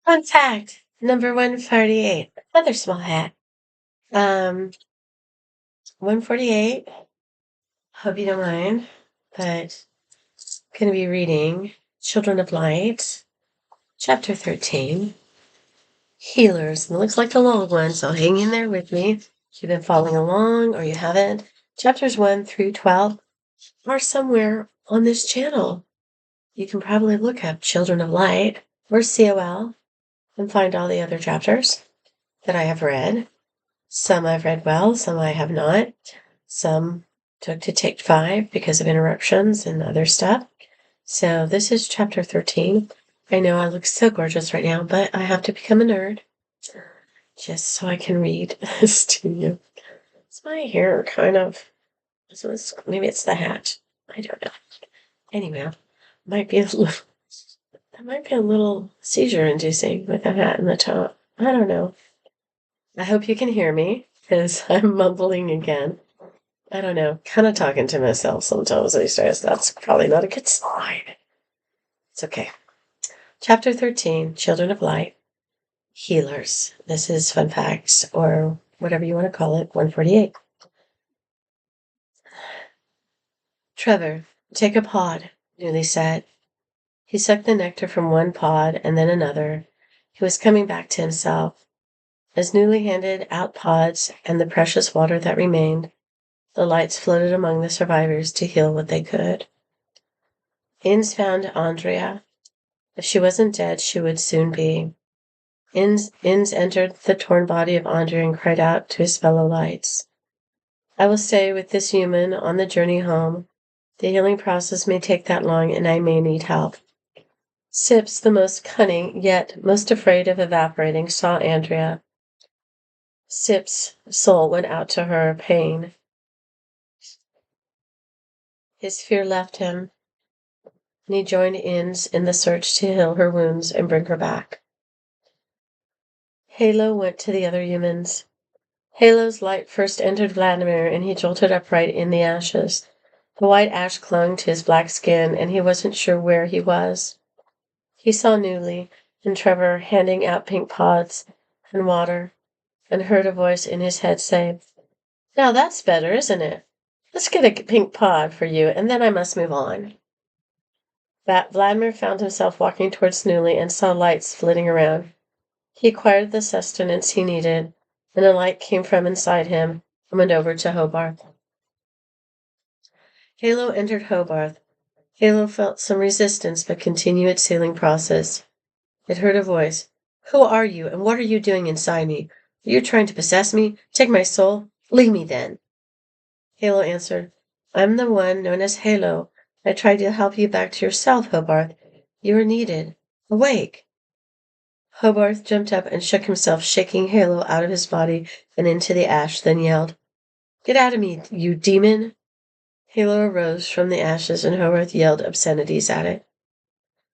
Fun fact number 148. Another small hat. 148. Hope you don't mind, but I'm going to be reading Children of Light, Chapter 13. Healers. And it looks like a long one, so hang in there with me. If you've been following along or you haven't, chapters 1 through 12 are somewhere on this channel. You can probably look up Children of Light or COL and find all the other chapters that I have read. Some I've read well, some I have not. Some took to take 5 because of interruptions and other stuff. So this is chapter 13. I know I look so gorgeous right now, but I have to become a nerd just so I can read this to you. Is my hair kind of... maybe it's the hat. I don't know. Anyway, that might be a little seizure-inducing with the hat and the top. I don't know. I hope you can hear me, because I'm mumbling again. I don't know, kind of talking to myself sometimes these days. That's probably not a good sign. It's okay. Chapter 13, Children of Light, Healers. This is Fun Facts, or whatever you want to call it, 148. Trevor, take a pod, Newly said. He sucked the nectar from one pod and then another. He was coming back to himself. As Newly handed out pods and the precious water that remained, the lights floated among the survivors to heal what they could. Inns found Andrea. If she wasn't dead, she would soon be. Inns entered the torn body of Andrea and cried out to his fellow lights. I will stay with this human on the journey home. The healing process may take that long, and I may need help. Sips, the most cunning, yet most afraid of evaporating, saw Andrea. Sip's soul went out to her, pain. His fear left him, and he joined Inns in the search to heal her wounds and bring her back. Halo went to the other humans. Halo's light first entered Vladimir, and he jolted upright in the ashes. The white ash clung to his black skin, and he wasn't sure where he was. He saw Newly and Trevor handing out pink pods and water, and heard a voice in his head say, "Now that's better, isn't it? Let's get a pink pod for you, and then I must move on." Vladimir found himself walking towards Newly and saw lights flitting around. He acquired the sustenance he needed, and a light came from inside him and went over to Hobarth. Halo entered Hobarth. Halo felt some resistance but continued its healing process. It heard a voice. "Who are you, and what are you doing inside me? Are you trying to possess me? Take my soul? Leave me then." Halo answered, "I'm the one known as Halo. I tried to help you back to yourself, Hobarth. You are needed. Awake." Hobarth jumped up and shook himself, shaking Halo out of his body and into the ash, then yelled, "Get out of me, you demon!" Halo arose from the ashes, and Hobarth yelled obscenities at it.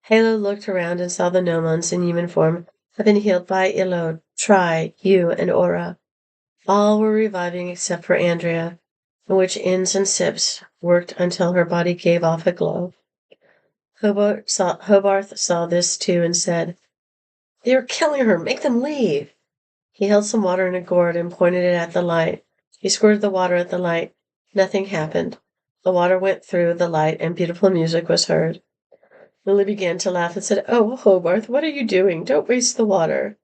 Halo looked around and saw the gnomons in human form had been healed by Illo, Tri, Yu, and Aura. All were reviving except for Andrea, in which Inns and Sips worked until her body gave off a glow. Hobarth saw this too and said, "They are killing her. Make them leave." He held some water in a gourd and pointed it at the light. He squirted the water at the light. Nothing happened. The water went through the light and beautiful music was heard. Lily began to laugh and said, "Oh, Hobarth, what are you doing? Don't waste the water."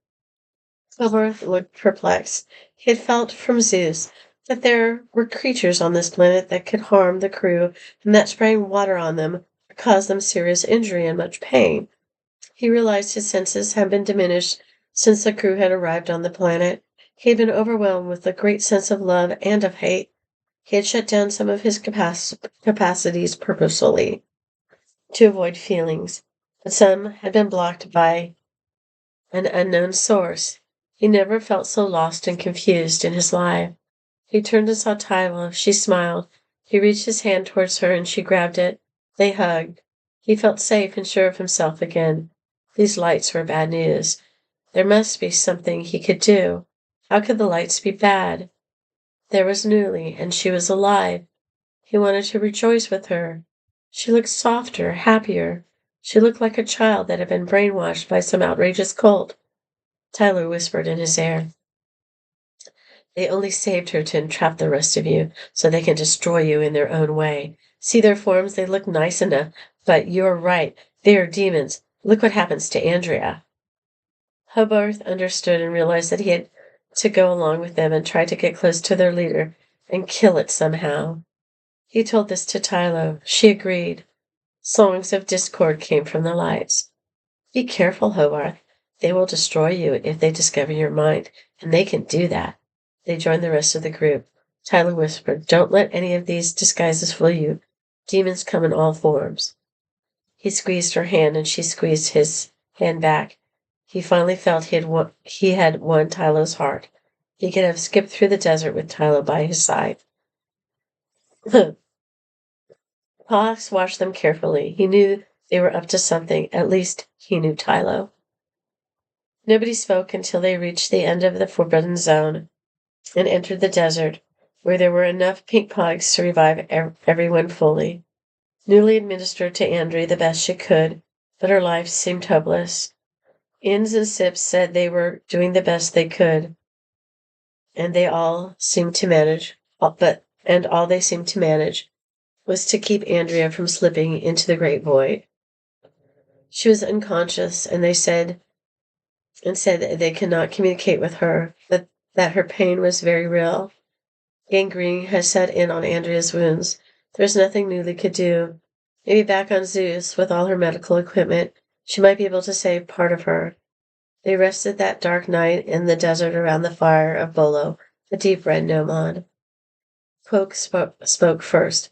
Hobarth looked perplexed. He had felt from Zeus that there were creatures on this planet that could harm the crew, and that spraying water on them would cause them serious injury and much pain. He realized his senses had been diminished since the crew had arrived on the planet. He had been overwhelmed with a great sense of love and of hate. He had shut down some of his capacities purposefully to avoid feelings, but some had been blocked by an unknown source. He never felt so lost and confused in his life. He turned and saw Tyla. She smiled. He reached his hand towards her, and she grabbed it. They hugged. He felt safe and sure of himself again. These lights were bad news. There must be something he could do. How could the lights be bad? There was Newly, and she was alive. He wanted to rejoice with her. She looked softer, happier. She looked like a child that had been brainwashed by some outrageous cult. Tyler whispered in his ear. They only saved her to entrap the rest of you, so they can destroy you in their own way. See their forms? They look nice enough, but you're right. They are demons. Look what happens to Andrea. Hobarth understood and realized that he had to go along with them and try to get close to their leader and kill it somehow. He told this to Tylo. She agreed. Songs of discord came from the lights. Be careful, Hobarth. They will destroy you if they discover your mind, and they can do that. They joined the rest of the group. Tyler whispered, Don't let any of these disguises fool you. Demons come in all forms. He squeezed her hand, and she squeezed his hand back. He finally felt he had won Tylo's heart. He could have skipped through the desert with Tylo by his side. Pox watched them carefully. He knew they were up to something. At least he knew Tylo. Nobody spoke until they reached the end of the Forbidden Zone and entered the desert, where there were enough pink pogs to revive everyone fully. Newly administered to Andrea the best she could, but her life seemed hopeless. Inns and Sips said they were doing the best they could, and they all seemed to manage, all they seemed to manage was to keep Andrea from slipping into the great void. She was unconscious, and they said that they could not communicate with her, but that her pain was very real. Gangrene had set in on Andrea's wounds. There was nothing new they could do. Maybe back on Zeus, with all her medical equipment, she might be able to save part of her. They rested that dark night in the desert around the fire of Bolo, the deep red gnomon. Poke spoke first.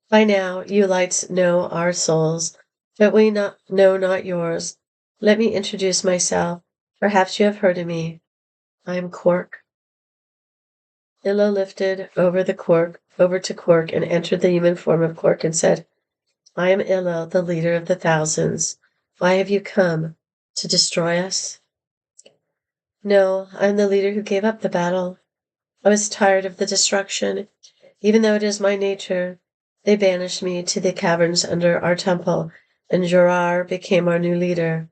By now, you lights know our souls, but we know not yours. Let me introduce myself. Perhaps you have heard of me. I am Quark. Illo lifted over to Quark and entered the human form of Quark and said, I am Illo, the leader of the thousands. Why have you come? To destroy us? No, I'm the leader who gave up the battle. I was tired of the destruction. Even though it is my nature, they banished me to the caverns under our temple, and Jorar became our new leader.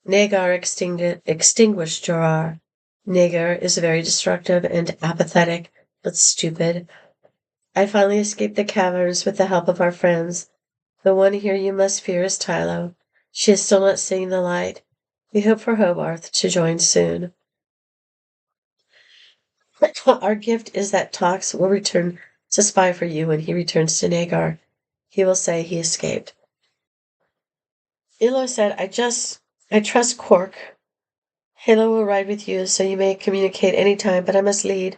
Nagar extinguished Jorar. Nagar is very destructive and apathetic, but stupid. I finally escaped the caverns with the help of our friends. The one here you must fear is Tylo. She is still not seeing the light. We hope for Hobarth to join soon. Our gift is that Tox will return to spy for you when he returns to Nagar. He will say he escaped. Illo said, I trust Quark. Halo will ride with you, so you may communicate any time, but I must lead.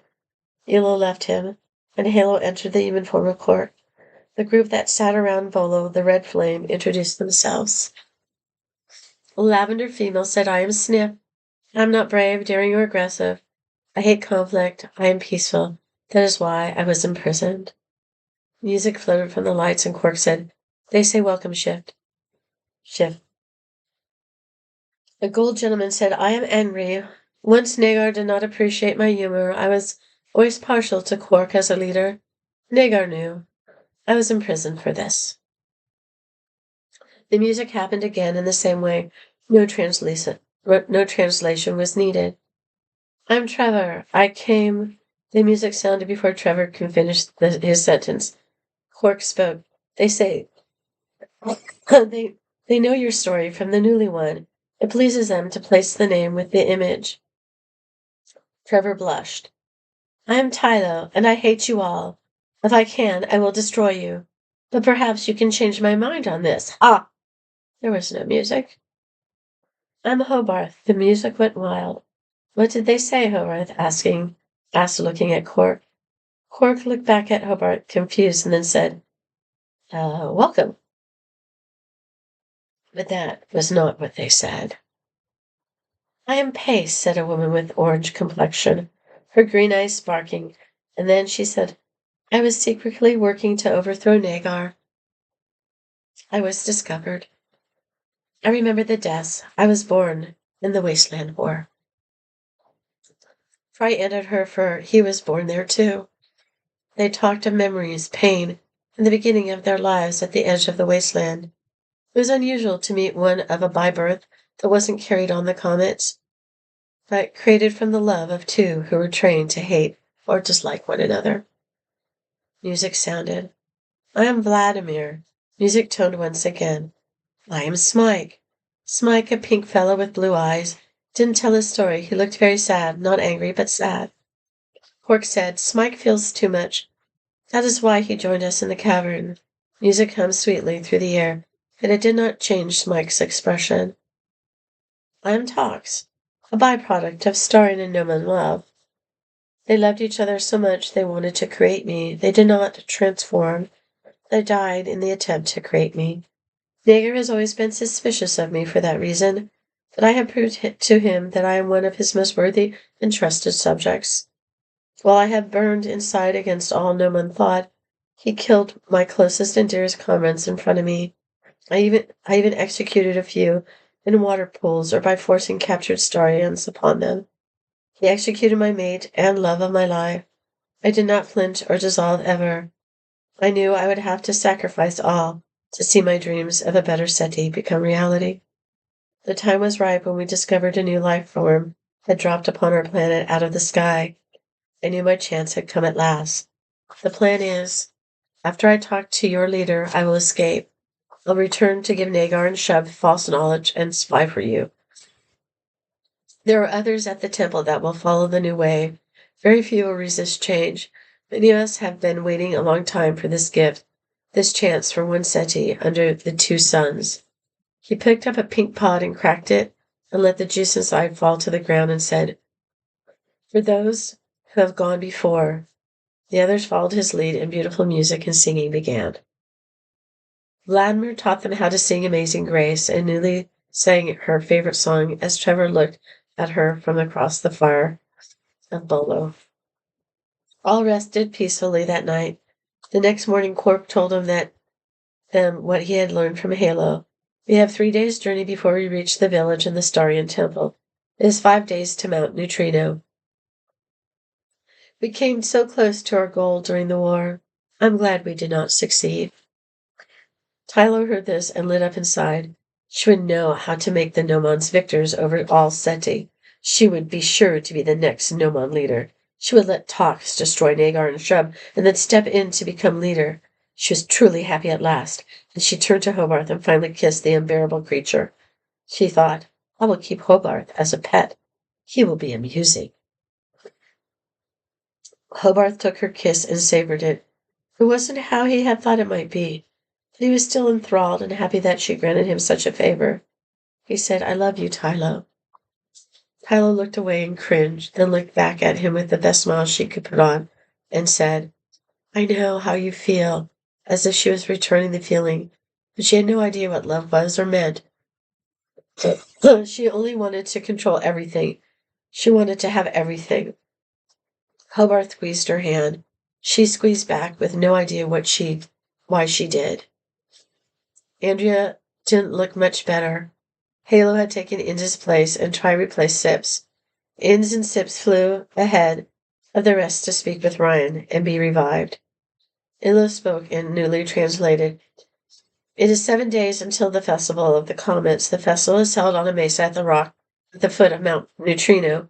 Illo left him, and Halo entered the human form of Quark. The group that sat around Bolo, the red flame, introduced themselves. Lavender female said, I am Sniff. I'm not brave, daring, or aggressive. I hate conflict. I am peaceful. That is why I was imprisoned. Music floated from the lights, and Quark said, They say welcome, Shift. A gold gentleman said, I am angry. Once Nagar did not appreciate my humor. I was always partial to Quark as a leader. Nagar knew. I was imprisoned for this. The music happened again in the same way. No translation was needed. I'm Trevor. I came. The music sounded before Trevor could finish his sentence. Quark spoke. They say they know your story from the newly one. It pleases them to place the name with the image. Trevor blushed. I am Tylo, and I hate you all. If I can, I will destroy you. But perhaps you can change my mind on this. Ah! There was no music. I'm Hobarth. The music went wild. What did they say? Hobarth asked looking at Quark. Quark looked back at Hobarth, confused, and then said, welcome. But that was not what they said. I am Pace, said a woman with orange complexion, her green eyes sparkling, and then she said, I was secretly working to overthrow Nagar. I was discovered. I remember the deaths. I was born in the Wasteland War. Frightened her, for he was born there too. They talked of memories, pain, and the beginning of their lives at the edge of the wasteland. It was unusual to meet one of a by birth that wasn't carried on the comets, but created from the love of two who were trained to hate or dislike one another. Music sounded. I am Vladimir. Music toned once again. I am Smike. Smike, a pink fellow with blue eyes, didn't tell his story. He looked very sad, not angry, but sad. Quark said, Smike feels too much. That is why he joined us in the cavern. Music hummed sweetly through the air, but it did not change Smike's expression. I am Tox, a byproduct of starring in Noman love. They loved each other so much they wanted to create me. They did not transform. They died in the attempt to create me. Nager has always been suspicious of me for that reason, but I have proved to him that I am one of his most worthy and trusted subjects. While I have burned inside against all Noman thought, he killed my closest and dearest comrades in front of me. I even executed a few in water pools or by forcing captured Starians upon them. He executed my mate and love of my life. I did not flinch or dissolve ever. I knew I would have to sacrifice all to see my dreams of a better SETI become reality. The time was ripe when we discovered a new life form had dropped upon our planet out of the sky. I knew my chance had come at last. The plan is, after I talk to your leader, I will escape. I'll return to give Nagar and Shub false knowledge and spy for you. There are others at the temple that will follow the new way. Very few will resist change. Many of us have been waiting a long time for this gift, this chance for one SETI under the two suns. He picked up a pink pod and cracked it, and let the juice inside fall to the ground and said, For those who have gone before. The others followed his lead, and beautiful music and singing began. Vladimir taught them how to sing Amazing Grace, and Newly sang her favorite song as Trevor looked at her from across the fire of Bolo. All rested peacefully that night. The next morning, Quark told them what he had learned from Halo. We have 3 days' journey before we reach the village and the Starian temple. It is 5 days to Mount Neutrino. We came so close to our goal during the war. I'm glad we did not succeed. Tylo heard this and lit up inside. She would know how to make the Nomons victors over all SETI. She would be sure to be the next Nomon leader. She would let Tox destroy Nagar and Shub and then step in to become leader. She was truly happy at last, and she turned to Hobarth and finally kissed the unbearable creature. She thought, I will keep Hobarth as a pet. He will be amusing. Hobarth took her kiss and savored it. It wasn't how he had thought it might be. But he was still enthralled and happy that she granted him such a favor. He said, I love you, Tylo. Tylo looked away and cringed, then looked back at him with the best smile she could put on, and said, I know how you feel, as if she was returning the feeling, but she had no idea what love was or meant. She only wanted to control everything. She wanted to have everything. Hobarth squeezed her hand. She squeezed back with no idea why she did. Andrea didn't look much better. Halo had taken Inda's place and tried to replace Sips. Inds and Sips flew ahead of the rest to speak with Ryan and be revived. Illo spoke and Newly translated. It is 7 days until the Festival of the Comets. The festival is held on a mesa at the rock at the foot of Mount Neutrino.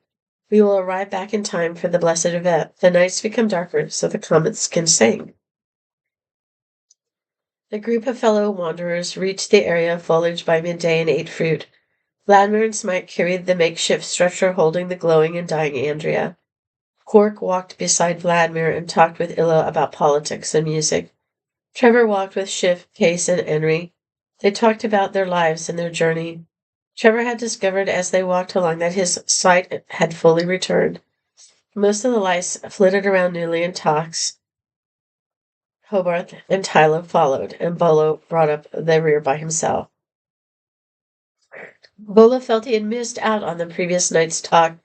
We will arrive back in time for the blessed event. The nights become darker so the comets can sing. The group of fellow wanderers reached the area of foliage by midday and ate fruit. Vladimir and Smike carried the makeshift stretcher holding the glowing and dying Andrea. Quark walked beside Vladimir and talked with Illo about politics and music. Trevor walked with Schiff, Case, and Henry. They talked about their lives and their journey. Trevor had discovered as they walked along that his sight had fully returned. Most of the lights flitted around Newly and Tox. Hobarth and Tylo followed, and Bolo brought up the rear by himself. Bolo felt he had missed out on the previous night's talk,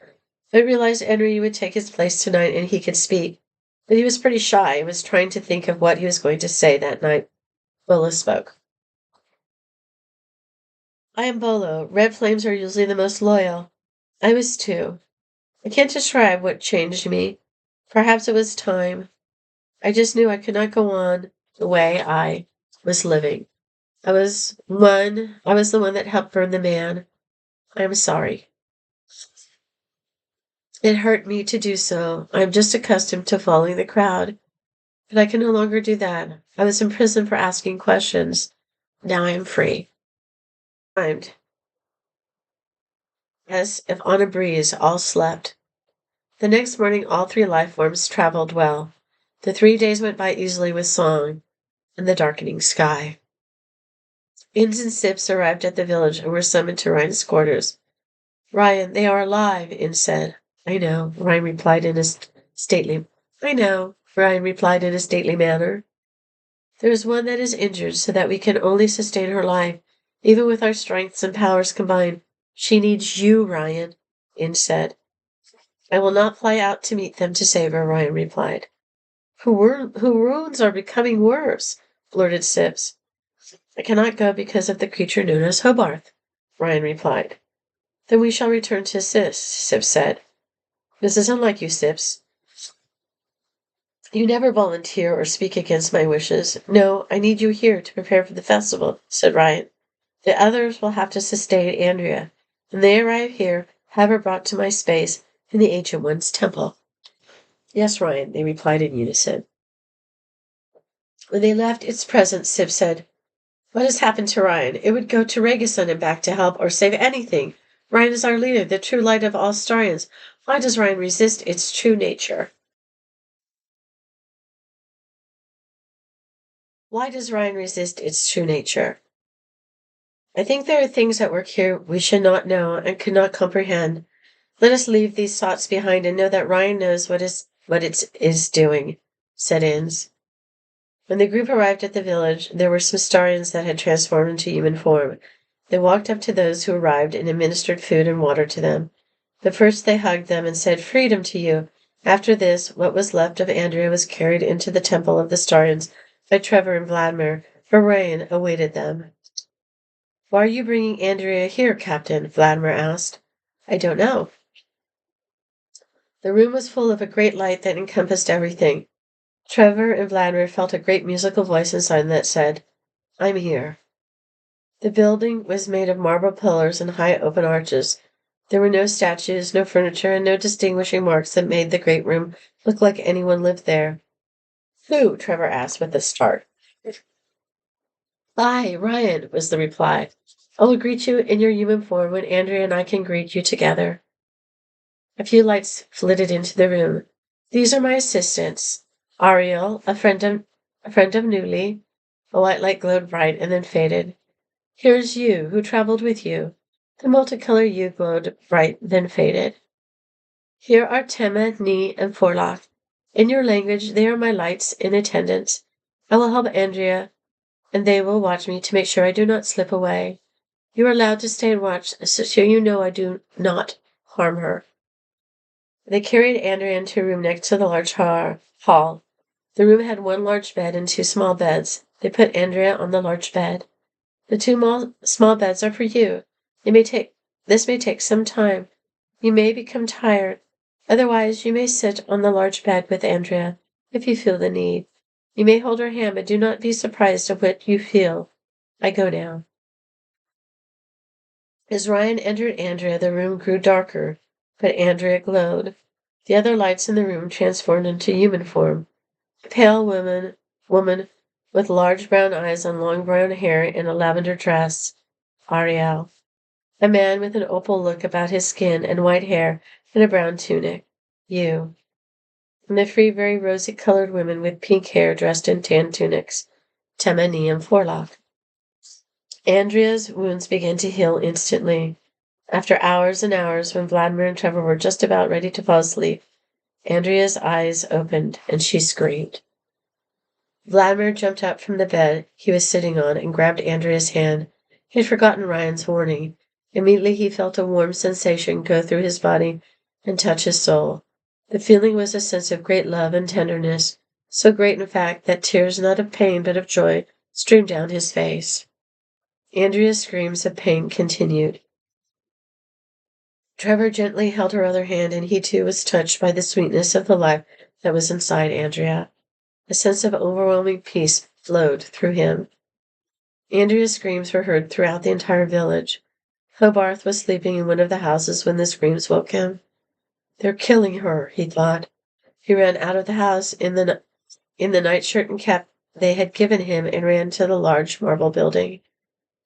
but realized Henry would take his place tonight and he could speak. But he was pretty shy and was trying to think of what he was going to say that night. Bolo spoke. I am Bolo. Red flames are usually the most loyal. I was too. I can't describe what changed me. Perhaps it was time. I just knew I could not go on the way I was living. I was the one that helped burn the man. I am sorry. It hurt me to do so. I am just accustomed to following the crowd. But I can no longer do that. I was in prison for asking questions. Now I am free. Timed, as if on a breeze, all slept. The next morning all three life forms traveled well. The 3 days went by easily with song and the darkening sky. Inns and Sips arrived at the village and were summoned to Ryan's quarters. Ryan, they are alive, In said. I know, Ryan replied in a stately manner. There is one that is injured so that we can only sustain her life. Even with our strengths and powers combined, she needs you, Ryan, In said. I will not fly out to meet them to save her, Ryan replied. Her wounds are becoming worse, blurted Sips. I cannot go because of the creature known as Hobarth, Ryan replied. Then we shall return to Sips said. This is unlike you, Sips. You never volunteer or speak against my wishes. No, I need you here to prepare for the festival, said Ryan. The others will have to sustain Andrea. When they arrive here, have her brought to my space in the Ancient One's temple. Yes, Ryan, they replied in unison. When they left its presence, Sib said, What has happened to Ryan? It would go to Regasun and back to help or save anything. Ryan is our leader, the true light of all Starians. Why does Ryan resist its true nature? Why does Ryan resist its true nature? I think there are things at work here we should not know and could not comprehend. Let us leave these thoughts behind and know that Ryan knows what it is doing, said Inns. When the group arrived at the village, there were some Starians that had transformed into human form. They walked up to those who arrived and administered food and water to them. But first they hugged them and said, Freedom to you. After this, what was left of Andrea was carried into the temple of the Starians by Trevor and Vladimir, where Ryan awaited them. Why are you bringing Andrea here, Captain? Vladimir asked. I don't know. The room was full of a great light that encompassed everything. Trevor and Vladimir felt a great musical voice inside that said, I'm here. The building was made of marble pillars and high open arches. There were no statues, no furniture, and no distinguishing marks that made the great room look like anyone lived there. Who? Trevor asked with a start. I, Ryan, was the reply. I will greet you in your human form when Andrea and I can greet you together. A few lights flitted into the room. These are my assistants. Ariel, a friend of Newly. A white light glowed bright and then faded. Here is you, who traveled with you. The multicolored you glowed bright, then faded. Here are Tema, Ni, and Forlock. In your language, they are my lights in attendance. I will help Andrea, and they will watch me to make sure I do not slip away. You are allowed to stay and watch, so you know I do not harm her. They carried Andrea into a room next to the large hall. The room had one large bed and two small beds. They put Andrea on the large bed. The two small beds are for you. This may take some time. You may become tired. Otherwise, you may sit on the large bed with Andrea, if you feel the need. You may hold her hand, but do not be surprised at what you feel. I go now. As Ryan entered Andrea, the room grew darker, but Andrea glowed. The other lights in the room transformed into human form. A pale woman with large brown eyes and long brown hair in a lavender dress. Ariel. A man with an opal look about his skin and white hair and a brown tunic. You. And the three very rosy-colored women with pink hair dressed in tan tunics. Tema, Ni, and Forlock. Andrea's wounds began to heal instantly. After hours and hours, when Vladimir and Trevor were just about ready to fall asleep, Andrea's eyes opened, and she screamed. Vladimir jumped up from the bed he was sitting on and grabbed Andrea's hand. He had forgotten Ryan's warning. Immediately he felt a warm sensation go through his body and touch his soul. The feeling was a sense of great love and tenderness, so great in fact that tears not of pain but of joy streamed down his face. Andrea's screams of pain continued. Trevor gently held her other hand, and he too was touched by the sweetness of the life that was inside Andrea. A sense of overwhelming peace flowed through him. Andrea's screams were heard throughout the entire village. Hobarth was sleeping in one of the houses when the screams woke him. They're killing her, he thought. He ran out of the house in the nightshirt and cap they had given him and ran to the large marble building.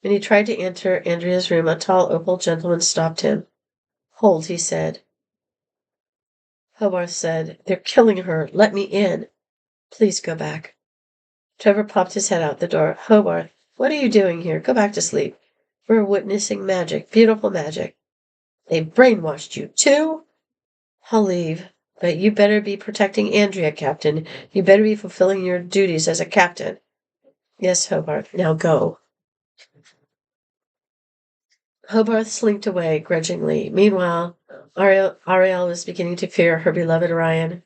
When he tried to enter Andrea's room, a tall opal gentleman stopped him. Hold, he said. Hobarth said, They're killing her. Let me in. Please go back. Trevor popped his head out the door. Hobarth, what are you doing here? Go back to sleep. We're witnessing magic, beautiful magic. They brainwashed you, too? I'll leave. But you better be protecting Andrea, Captain. You better be fulfilling your duties as a captain. Yes, Hobarth. Now go. Hobarth slinked away grudgingly. Meanwhile, Ariel was beginning to fear for her beloved Ryan.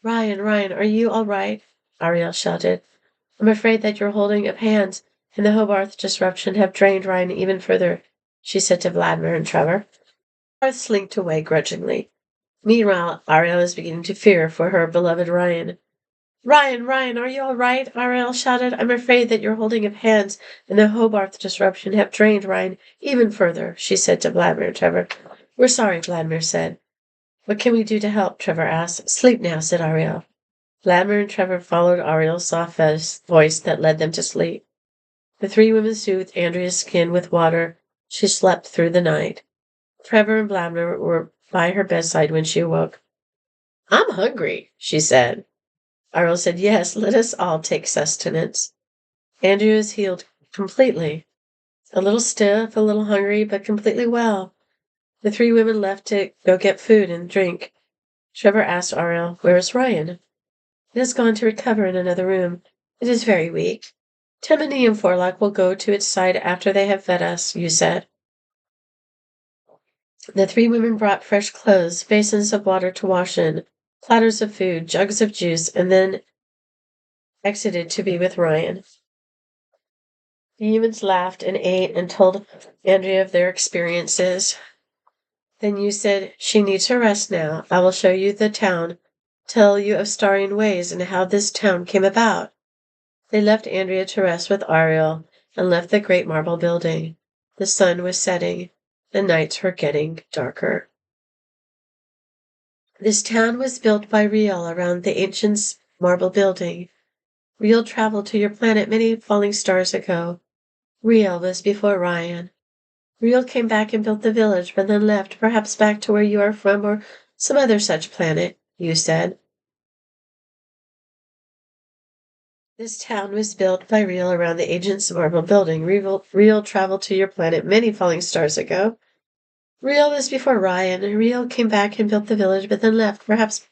Ryan, are you all right? Ariel shouted. I'm afraid that your holding of hands and the Hobarth disruption have drained Ryan even further, she said to Vladimir and Trevor. Hobarth slinked away grudgingly. Meanwhile, Ariel was beginning to fear for her beloved Ryan. Ryan, are you all right? Ariel shouted. I'm afraid that your holding of hands and the Hobarth disruption have drained Ryan even further, she said to Vladimir and Trevor. We're sorry, Vladimir said. What can we do to help? Trevor asked. Sleep now, said Ariel. Vladimir and Trevor followed Ariel's soft voice that led them to sleep. The three women soothed Andrea's skin with water. She slept through the night. Trevor and Vladimir were by her bedside when she awoke. I'm hungry, she said. Ariel said, Yes, let us all take sustenance. Andrea was healed completely. A little stiff, a little hungry, but completely well. The three women left to go get food and drink. Trevor asked Ariel, Where is Ryan? It has gone to recover in another room. It is very weak. Tammany and Forlock will go to its side after they have fed us, you said. The three women brought fresh clothes, basins of water to wash in, platters of food, jugs of juice, and then exited to be with Ryan. The humans laughed and ate and told Andrea of their experiences. Then you said, She needs her rest now. I will show you the town, tell you of Starian ways and how this town came about. They left Andrea to rest with Ariel and left the great marble building. The sun was setting. The nights were getting darker. This town was built by Riel around the ancient marble building. Riel traveled to your planet many falling stars ago. Riel was before Ryan. Riel came back and built the village, but then left, perhaps back to where you are from or some other such planet, you said. This town was built by Riel around the ancient marble building. Riel traveled to your planet many falling stars ago. Riel was before Ryan. Riel came back and built the village, but then left, perhaps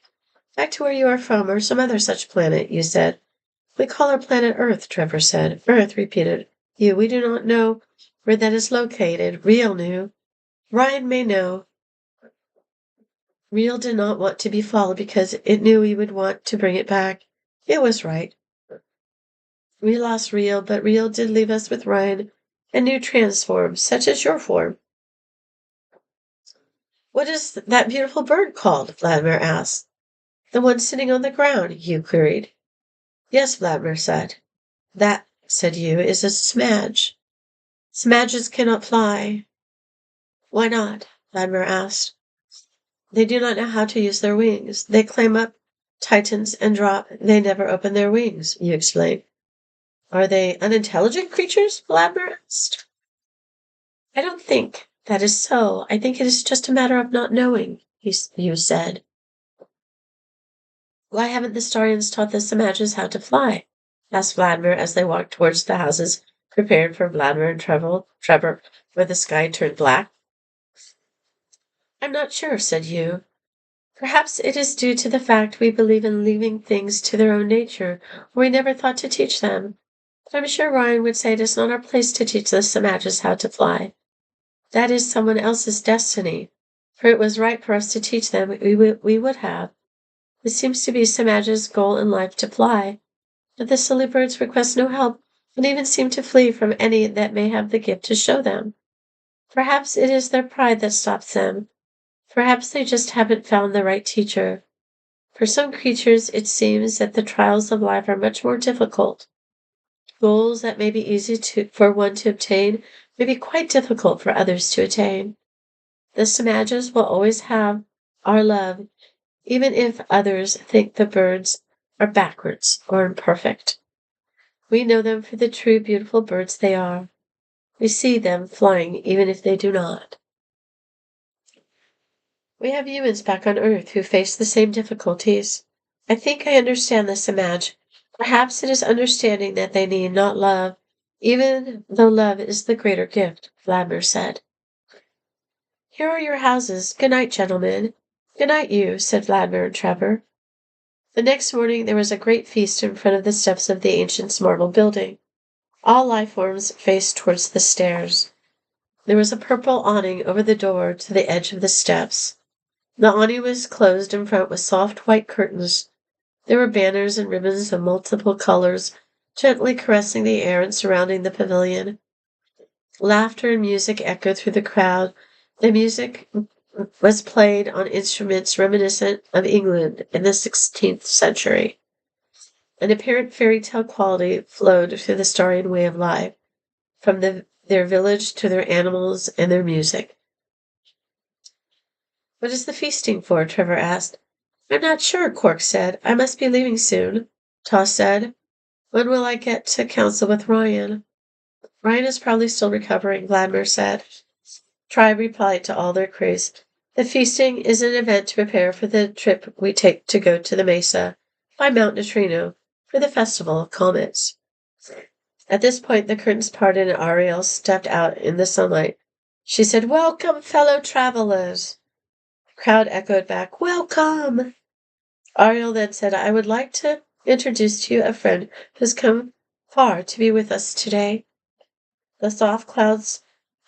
back to where you are from or some other such planet, you said. We call our planet Earth, Trevor said. Earth, repeated you. We do not know where that is located. Riel knew. Ryan may know. Riel did not want to be followed because it knew we would want to bring it back. It was right. We lost Riel, but Riel did leave us with Ryan and new transforms, such as your form. What is that beautiful bird called? Vladimir asked. The one sitting on the ground, you queried. Yes, Vladimir said. That, said you, is a smudge. Smudges cannot fly. Why not? Vladimir asked. They do not know how to use their wings. They climb up Titans and drop. They never open their wings, you explained. Are they unintelligent creatures? Vladimir asked. I don't think that is so. I think it is just a matter of not knowing, you said. Why haven't the Starians taught the Samajas how to fly? Asked Vladimir as they walked towards the houses prepared for Vladimir and Trevor, where the sky turned black. I'm not sure, said you. Perhaps it is due to the fact we believe in leaving things to their own nature, or we never thought to teach them. But I'm sure Ryan would say it is not our place to teach the Samajas how to fly. That is someone else's destiny. For it was right for us to teach them, we would have. It seems to be Samaja's goal in life to fly. But the silly birds request no help, and even seem to flee from any that may have the gift to show them. Perhaps it is their pride that stops them. Perhaps they just haven't found the right teacher. For some creatures, it seems that the trials of life are much more difficult. Goals that may be easy for one to obtain may be quite difficult for others to attain. The Samajas will always have our love, even if others think the birds are backwards or imperfect. We know them for the true beautiful birds they are. We see them flying even if they do not. We have humans back on Earth who face the same difficulties. I think I understand this, Samaj. Perhaps it is understanding that they need not love, even though love is the greater gift, Vladimir said. Here are your houses. Good night, gentlemen. Good night, you, said Vladimir and Trevor. The next morning there was a great feast in front of the steps of the ancient marble building. All life forms faced towards the stairs. There was a purple awning over the door to the edge of the steps. The awning was closed in front with soft white curtains. There were banners and ribbons of multiple colors, gently caressing the air and surrounding the pavilion. Laughter and music echoed through the crowd. The music was played on instruments reminiscent of England in the 16th century. An apparent fairy tale quality flowed through the Starian way of life, from their village to their animals and their music. What is the feasting for? Trevor asked. I'm not sure, Quark said. I must be leaving soon. Toss said. When will I get to council with Ryan? Ryan is probably still recovering, Vladimir said. Tribe replied to all their crews. The feasting is an event to prepare for the trip we take to go to the Mesa by Mount Neutrino for the Festival of Comets. At this point, the curtains parted and Ariel stepped out in the sunlight. She said, Welcome, fellow travelers. The crowd echoed back, Welcome. Ariel then said, I would like to introduce to you a friend who's come far to be with us today. The soft clouds,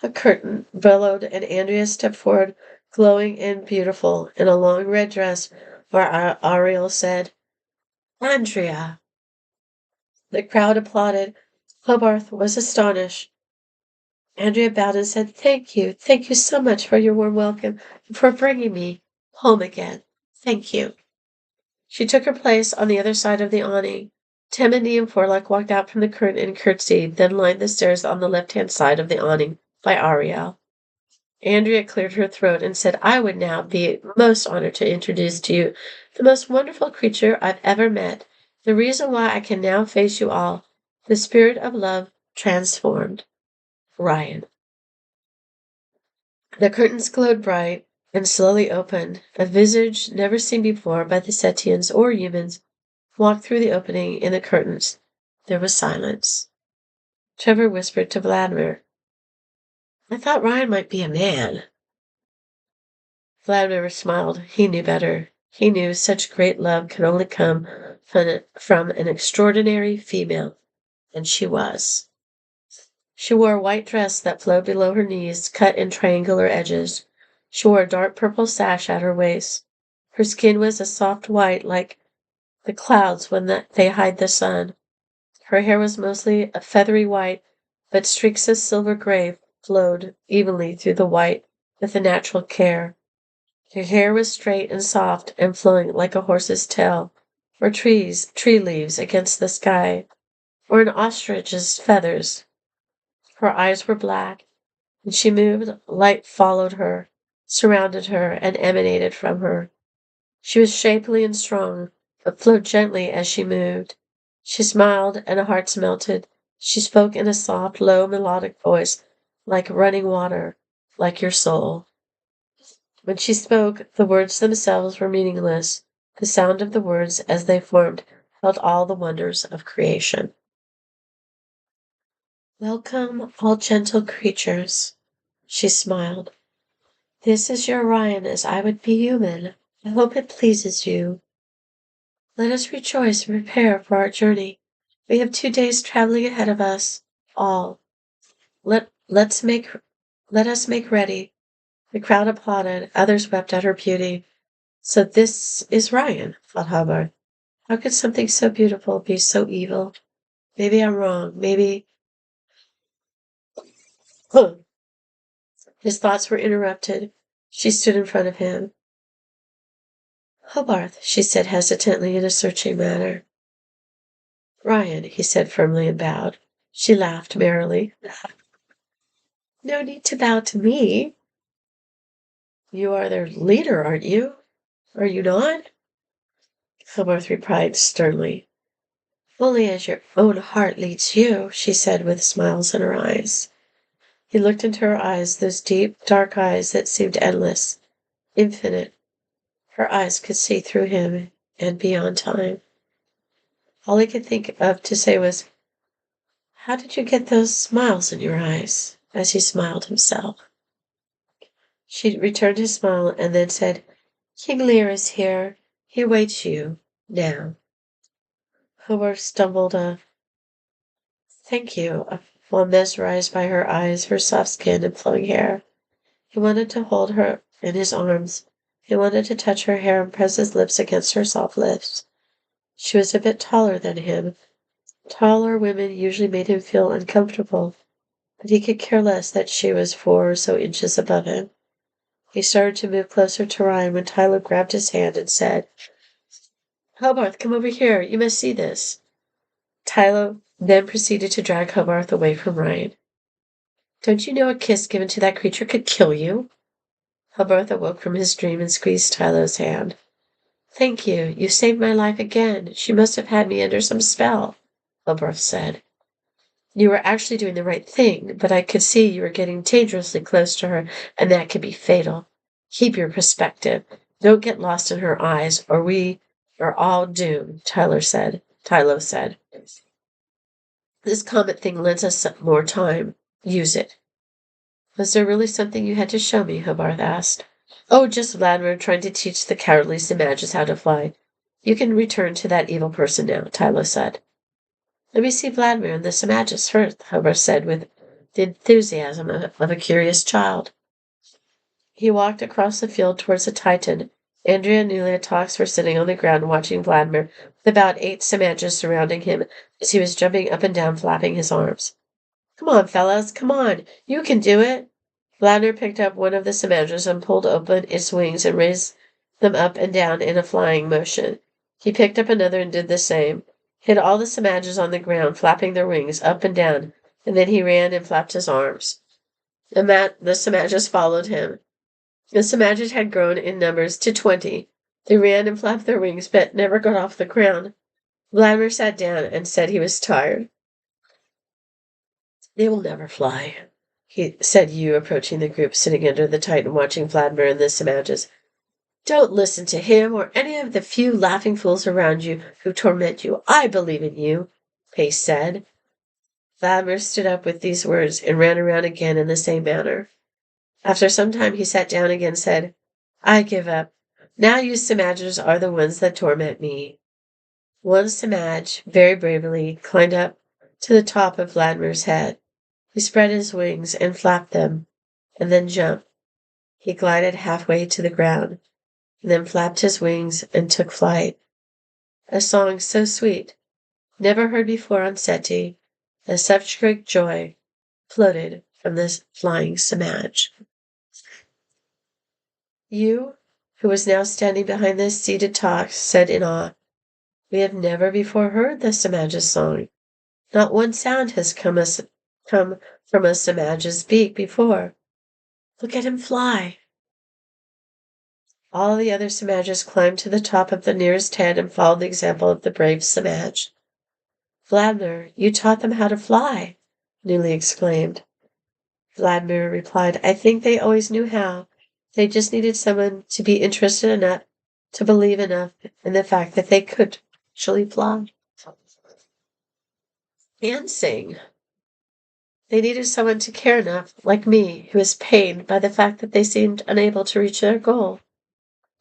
a curtain, billowed, and Andrea stepped forward, glowing and beautiful, in a long red dress, where Ariel said, Andrea. The crowd applauded. Hobarth was astonished. Andrea bowed and said, Thank you so much for your warm welcome, and for bringing me home again. Thank you. She took her place on the other side of the awning. Temeni and Forlock walked out from the curtain and curtsied, then lined the stairs on the left-hand side of the awning by Ariel. Andrea cleared her throat and said, I would now be most honored to introduce to you the most wonderful creature I've ever met, the reason why I can now face you all, the spirit of love transformed. Ryan. The curtains glowed bright and slowly opened. A visage never seen before by the Setians or humans walked through the opening in the curtains. There was silence. Trevor whispered to Vladimir, I thought Ryan might be a man. Vladimir smiled. He knew better. He knew such great love could only come from an extraordinary female, and she was. She wore a white dress that flowed below her knees, cut in triangular edges. She wore a dark purple sash at her waist. Her skin was a soft white like the clouds when they hide the sun. Her hair was mostly a feathery white, but streaks of silver gray flowed evenly through the white with a natural care. Her hair was straight and soft and flowing like a horse's tail, or tree leaves against the sky, or an ostrich's feathers. Her eyes were black. When she moved, light followed her, surrounded her, and emanated from her. She was shapely and strong, but flowed gently as she moved. She smiled, and hearts melted. She spoke in a soft, low, melodic voice, like running water, like your soul. When she spoke, the words themselves were meaningless. The sound of the words as they formed held all the wonders of creation. Welcome, all gentle creatures, she smiled. This is your Orion as I would be human. I hope it pleases you. Let us rejoice and prepare for our journey. We have 2 days traveling ahead of us, all. Let us make ready. The crowd applauded. Others wept at her beauty. So this is Ryan, thought Hubbard. How could something so beautiful be so evil? Maybe I'm wrong. Maybe... His thoughts were interrupted. She stood in front of him. Hobarth, she said hesitantly in a searching manner. Ryan, he said firmly and bowed. She laughed merrily. No need to bow to me. You are their leader, aren't you? Are you not? Hobarth replied sternly. Only as your own heart leads you, she said with smiles in her eyes. He looked into her eyes, those deep, dark eyes that seemed endless, infinite. Her eyes could see through him and beyond time. All he could think of to say was, how did you get those smiles in your eyes? As he smiled himself. She returned his smile and then said, King Lear is here. He awaits you now. Hobarth stumbled thank you, while mesmerized by her eyes, her soft skin, and flowing hair. He wanted to hold her in his arms. He wanted to touch her hair and press his lips against her soft lips. She was a bit taller than him. Taller women usually made him feel uncomfortable, but he could care less that she was 4 or so inches above him. He started to move closer to Ryan when Tyler grabbed his hand and said, Hobarth, come over here. You must see this. Tyler then proceeded to drag Hobarth away from Ryan. Don't you know a kiss given to that creature could kill you? Hobarth awoke from his dream and squeezed Tyler's hand. Thank you. You saved my life again. She must have had me under some spell, Hobarth said. You were actually doing the right thing, but I could see you were getting dangerously close to her, and that could be fatal. Keep your perspective. Don't get lost in her eyes, or we are all doomed, Tylo said. This comet thing lends us some more time. Use it. Was there really something you had to show me? Hobarth asked. Oh, just Vladimir trying to teach the cowardly Samajas how to fly. You can return to that evil person now, Tylo said. Let me see Vladimir and the Samajas first, Hobarth said with the enthusiasm of a curious child. He walked across the field towards the Titan. Andrea and Nulia Tox were sitting on the ground watching Vladimir, with about 8 Samajas surrounding him as he was jumping up and down, flapping his arms. Come on, fellas, come on. You can do it. Vladimir picked up one of the Samajas and pulled open its wings and raised them up and down in a flying motion. He picked up another and did the same. Hit all the Samajas on the ground, flapping their wings up and down, and then he ran and flapped his arms. The Samajas followed him. The Samajas had grown in numbers to 20. They ran and flapped their wings, but never got off the ground. Vladimir sat down and said he was tired. They will never fly, said Yu, approaching the group sitting under the Titan watching Vladimir and the Samajas. Don't listen to him or any of the few laughing fools around you who torment you. I believe in you, Pace said. Vladimir stood up with these words and ran around again in the same manner. After some time he sat down again and said, I give up. Now you Samajas are the ones that torment me. One Samaj, very bravely, climbed up to the top of Vladimir's head. He spread his wings and flapped them, and then jumped. He glided halfway to the ground, and then flapped his wings and took flight. A song so sweet, never heard before on Seti, as such great joy floated from this flying Samaj. Yu, who was now standing behind the seated Tox, said in awe, We have never before heard the Samaja's song. Not one sound has come from a Samaja's beak before. Look at him fly. All the other Samajas climbed to the top of the nearest head and followed the example of the brave Samaj. Vladimir, you taught them how to fly, Newly exclaimed. Vladimir replied, I think they always knew how. They just needed someone to be interested enough, to believe enough in the fact that they could actually fly. And sing. They needed someone to care enough, like me, who was pained by the fact that they seemed unable to reach their goal.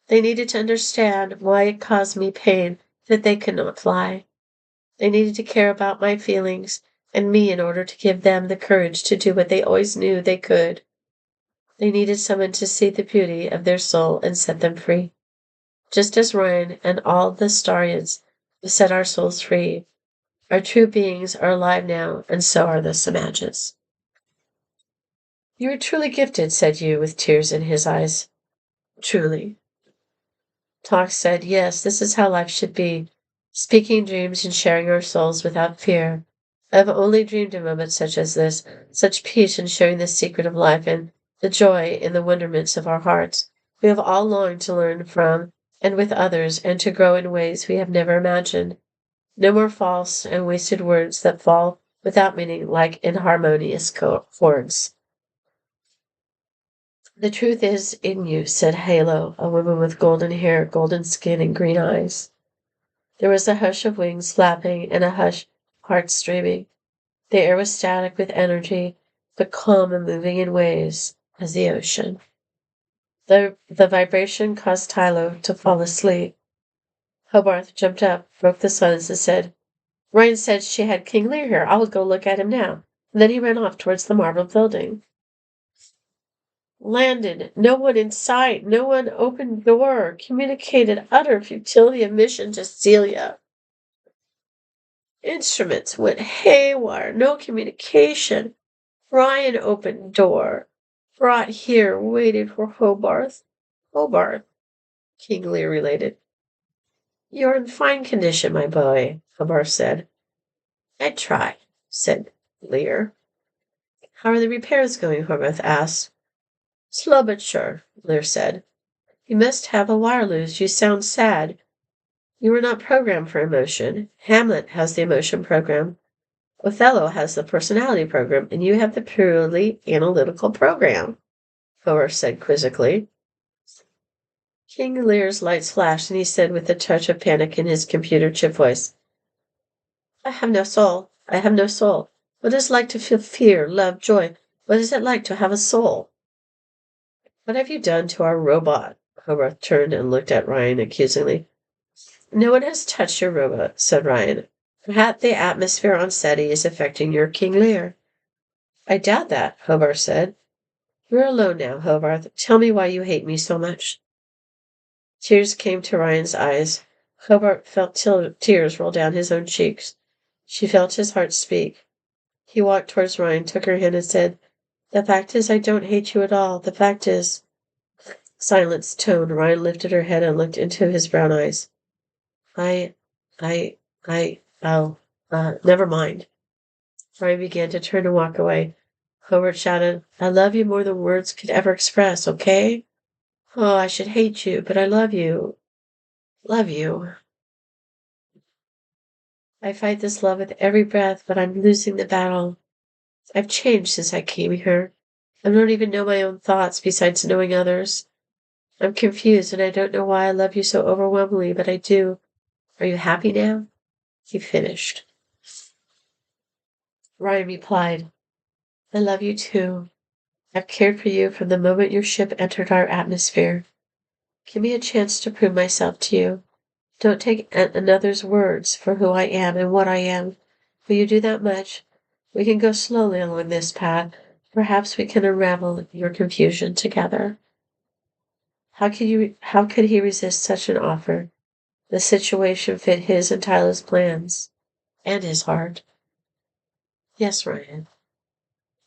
They needed to understand why it caused me pain that they could not fly. They needed to care about my feelings and me in order to give them the courage to do what they always knew they could. They needed someone to see the beauty of their soul and set them free. Just as Ryan and all the Starians have set our souls free, our true beings are alive now, and so are the Samajas. You are truly gifted, said Yu with tears in his eyes. Truly. Talk said, yes, this is how life should be. Speaking dreams and sharing our souls without fear. I have only dreamed of moments such as this, such peace in sharing the secret of life and the joy in the wonderments of our hearts. We have all longed to learn from and with others and to grow in ways we have never imagined. No more false and wasted words that fall without meaning like inharmonious chords. The truth is in you, said Halo, a woman with golden hair, golden skin, and green eyes. There was a hush of wings flapping and a hush of hearts streaming. The air was static with energy, but calm and moving in waves as the ocean. The vibration caused Tylo to fall asleep. Hobarth jumped up, broke the silence, and said, Ryan said she had King Lear here. I will go look at him now. And then he ran off towards the marble building. Landed. No one in sight. No one opened door. Communicated utter futility of mission to Celia. Instruments went haywire. No communication. Ryan opened door. Brought here. Waited for Hobarth. Hobarth, King Lear related. You're in fine condition, my boy, Hobarth said. I try, said Lear. How are the repairs going? Hobarth asked. Slow but sure, Lear said. You must have a wire loose. You sound sad. You were not programmed for emotion. Hamlet has the emotion program. Othello has the personality program, and you have the purely analytical program, Hobarth said quizzically. King Lear's lights flashed, and he said with a touch of panic in his computer chip voice, I have no soul. I have no soul. What is it like to feel fear, love, joy? What is it like to have a soul? What have you done to our robot? Hobarth turned and looked at Ryan accusingly. No one has touched your robot, said Ryan. Perhaps the atmosphere on SETI is affecting your King Lear. I doubt that, Hobarth said. We're alone now, Hobarth. Tell me why you hate me so much. Tears came to Ryan's eyes. Hobarth felt tears roll down his own cheeks. She felt his heart speak. He walked towards Ryan, took her hand, and said, The fact is, I don't hate you at all. The fact is... Silence toned. Ryan lifted her head and looked into his brown eyes. Never mind. Ryan began to turn and walk away. Hobarth shouted, I love you more than words could ever express, okay? Oh, I should hate you, but I love you. Love you. I fight this love with every breath, but I'm losing the battle. I've changed since I came here. I don't even know my own thoughts besides knowing others. I'm confused and I don't know why I love you so overwhelmingly, but I do. Are you happy now? He finished. Ryan replied, I love you too. I've cared for you from the moment your ship entered our atmosphere. Give me a chance to prove myself to you. Don't take another's words for who I am and what I am. Will you do that much? We can go slowly along this path. Perhaps we can unravel your confusion together. How could he resist such an offer? The situation fit his and Tyler's plans. And his heart. Yes, Ryan.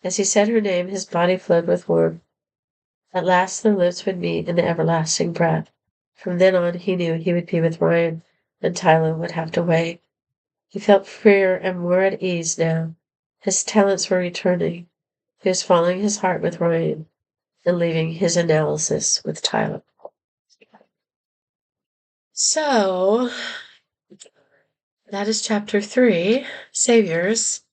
As he said her name, his body flowed with warmth. At last their lips would meet in the everlasting breath. From then on, he knew he would be with Ryan, and Tyler would have to wait. He felt freer and more at ease now. His talents were returning. He was following his heart with Ryan and leaving his analysis with Tyler. So, that is chapter 3, Saviors.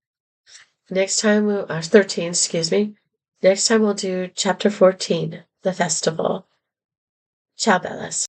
Next time, 13, excuse me. Next time we'll do chapter 14, The Festival. Ciao, Bellas.